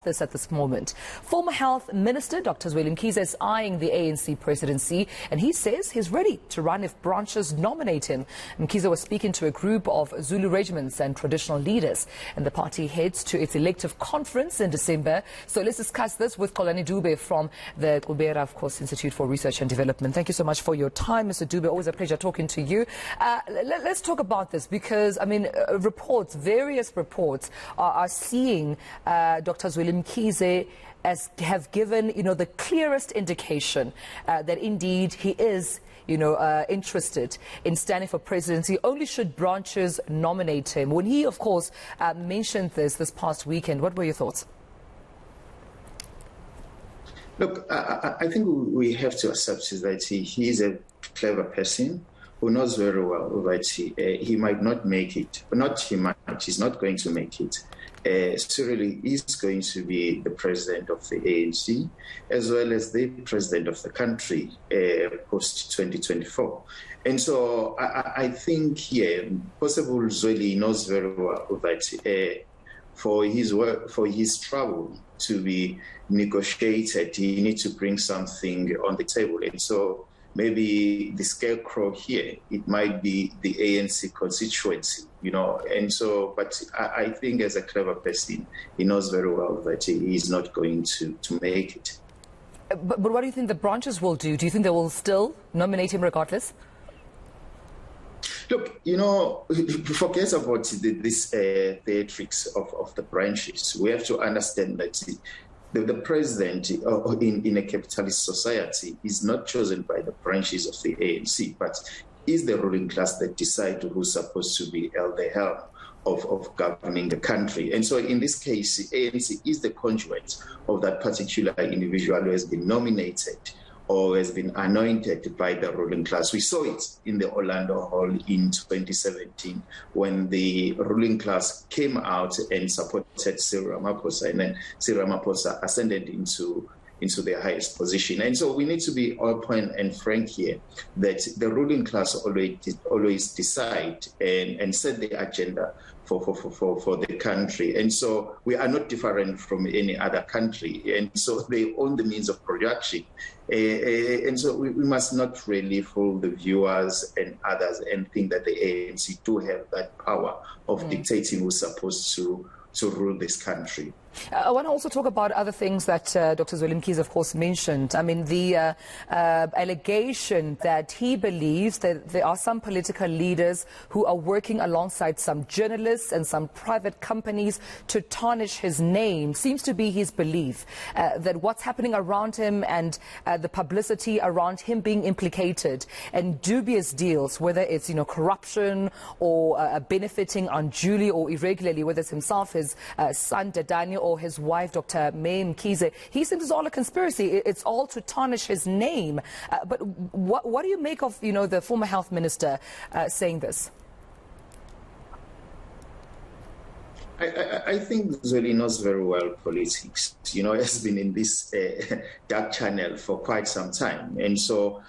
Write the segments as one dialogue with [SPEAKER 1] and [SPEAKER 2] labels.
[SPEAKER 1] This at this moment. Former Health Minister Dr. Zweli Mkhize is eyeing the ANC Presidency, and he says he's ready to run if branches nominate him. Mkhize was speaking to a group of Zulu regiments and traditional leaders, and the party heads to its elective conference in December. So let's discuss this with Xolani Dube from the Xubera, of course, Institute for Research and Development. Thank you so much for your time, Mr. Dube. Always a pleasure talking to you. Let's talk about this because, I mean, various reports are seeing Dr. Zweli Mkhize have given, the clearest indication that indeed he is, interested in standing for presidency. Only should branches nominate him. When he, of course, mentioned this past weekend, what were your thoughts?
[SPEAKER 2] Look, I think we have to accept that he is a clever person who knows very well that he might not make it. He's not going to make it. Cyril is going to be the president of the ANC, as well as the president of the country post-2024. And so I think possible Zweli knows very well that for his trouble to be negotiated, he needs to bring something on the table. And so maybe the scarecrow here, it might be the ANC constituency, and so, but I think as a clever person, he knows very well that he is not going to make it.
[SPEAKER 1] But what do you think the branches will do? Do you think they will still nominate him regardless?
[SPEAKER 2] Look, forget about this theatrics of the branches. We have to understand that the president in a capitalist society is not chosen by the branches of the ANC, but is the ruling class that decide who's supposed to be at the helm of governing the country. And so in this case, ANC is the conduit of that particular individual who has been nominated or has been anointed by the ruling class. We saw it in the Orlando Hall in 2017 when the ruling class came out and supported Cyril Ramaphosa, and then Cyril Ramaphosa ascended into their highest position. And so we need to be open and frank here that the ruling class always decide and set the agenda for the country. And so we are not different from any other country. And so they own the means of production. And so we must not really fool the viewers and others and think that the ANC do have that power of dictating who's supposed to rule this country.
[SPEAKER 1] I want to also talk about other things that Dr. Zweli Mkhize, of course, mentioned. I mean, the allegation that he believes that there are some political leaders who are working alongside some journalists and some private companies to tarnish his name seems to be his belief that what's happening around him and the publicity around him being implicated and dubious deals, whether it's, corruption or benefiting unduly or irregularly, whether it's himself, his son, Daniel, or his wife, Dr. Mkhize. He says it's all a conspiracy. It's all to tarnish his name. But what do you make of, the former health minister saying this?
[SPEAKER 2] I think Zweli knows very well politics. Has been in this dark channel for quite some time. And so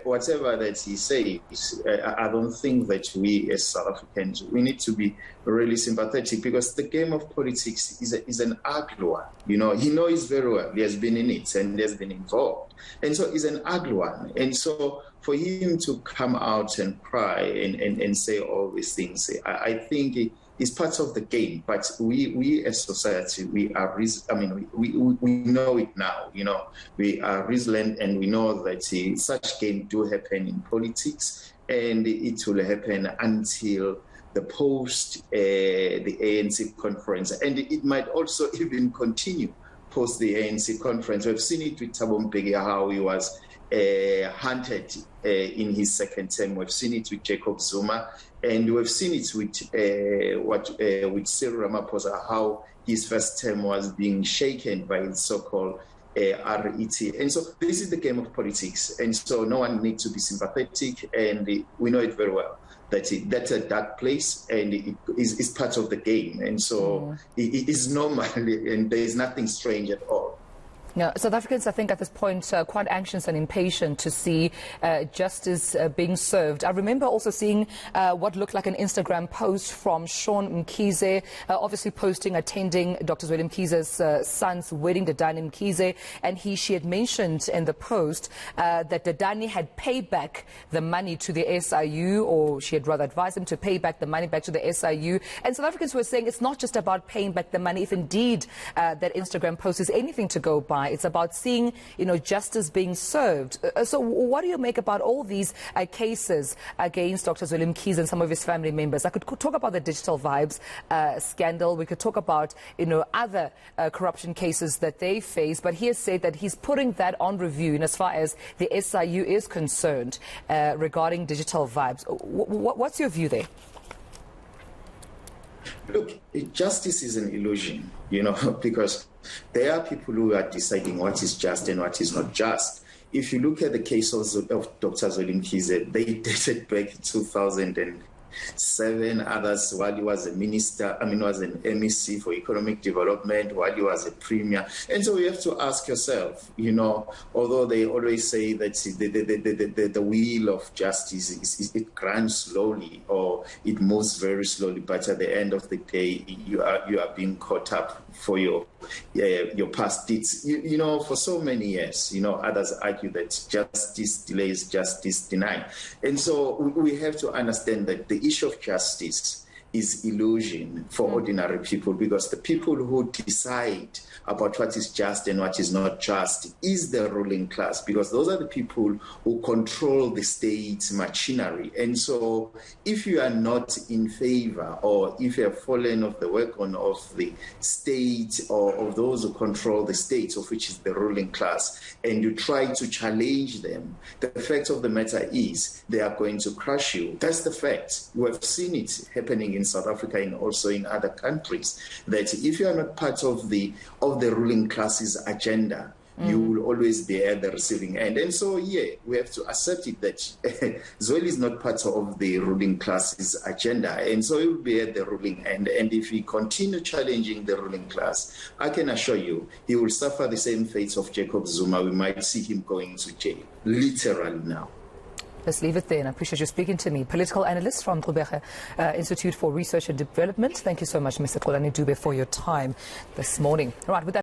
[SPEAKER 2] whatever that he says, I don't think that we as South Africans, we need to be really sympathetic because the game of politics is an ugly one. He knows very well. He has been in it and he has been involved. And so it's an ugly one. And so for him to come out and cry and say all these things, I think it's part of the game, but we as society, we know it now, we are resilient and we know that such game do happen in politics and it will happen until the the ANC conference. And it might also even continue post the ANC conference. We've seen it with Thabo Mbeki, how he was hunted in his second term. We've seen it with Jacob Zuma, and we've seen it with Cyril Ramaphosa, how his first term was being shaken by the so-called RET. And so this is the game of politics, and so no one needs to be sympathetic, and we know it very well that that's a dark place, and it is part of the game, and so it is normal, and there is nothing strange at all.
[SPEAKER 1] Now, South Africans, I think, at this point, quite anxious and impatient to see justice being served. I remember also seeing what looked like an Instagram post from Zweli Mkhize, obviously attending Dr. Zweli Mkhize's son's wedding, Xolani Mkhize, and she had mentioned in the post that Xolani had paid back the money to the SIU, or she had rather advised him to pay back the money back to the SIU. And South Africans were saying it's not just about paying back the money, if indeed that Instagram post is anything to go by. It's about seeing, justice being served. So what do you make about all these cases against Dr. Zweli Mkhize and some of his family members? I could talk about the Digital Vibes scandal. We could talk about, other corruption cases that they face. But he has said that he's putting that on review as far as the SIU is concerned regarding Digital Vibes. What's your view there?
[SPEAKER 2] Look, justice is an illusion, because there are people who are deciding what is just and what is not just. If you look at the cases of Dr. Zweli Mkhize, they dated back in 2007, others while he was a minister, was an MEC for economic development, while he was a premier. And so you have to ask yourself, although they always say that the wheel of justice it grinds slowly or it moves very slowly, but at the end of the day, you are being caught up for your past deeds. For so many years, others argue that justice delays, justice denied. And so we have to understand that the issue of justice is illusion for ordinary people, because the people who decide about what is just and what is not just is the ruling class, because those are the people who control the state's machinery. And so if you are not in favor, or if you have fallen off the wagon of the state or of those who control the state, of which is the ruling class, and you try to challenge them, the fact of the matter is they are going to crush you. That's the fact. We have seen it happening in South Africa and also in other countries, that if you are not part of the ruling class's agenda, you will always be at the receiving end. And so, we have to accept it that Zweli is not part of the ruling class's agenda, and so he will be at the ruling end. And if he continue challenging the ruling class, I can assure you he will suffer the same fate of Jacob Zuma. We might see him going to jail, literally now.
[SPEAKER 1] Let's leave it there, and I appreciate you speaking to me. Political analyst from Xubera Institute for Research and Development. Thank you so much, Mr. Xolani Dube, for your time this morning. All right, with that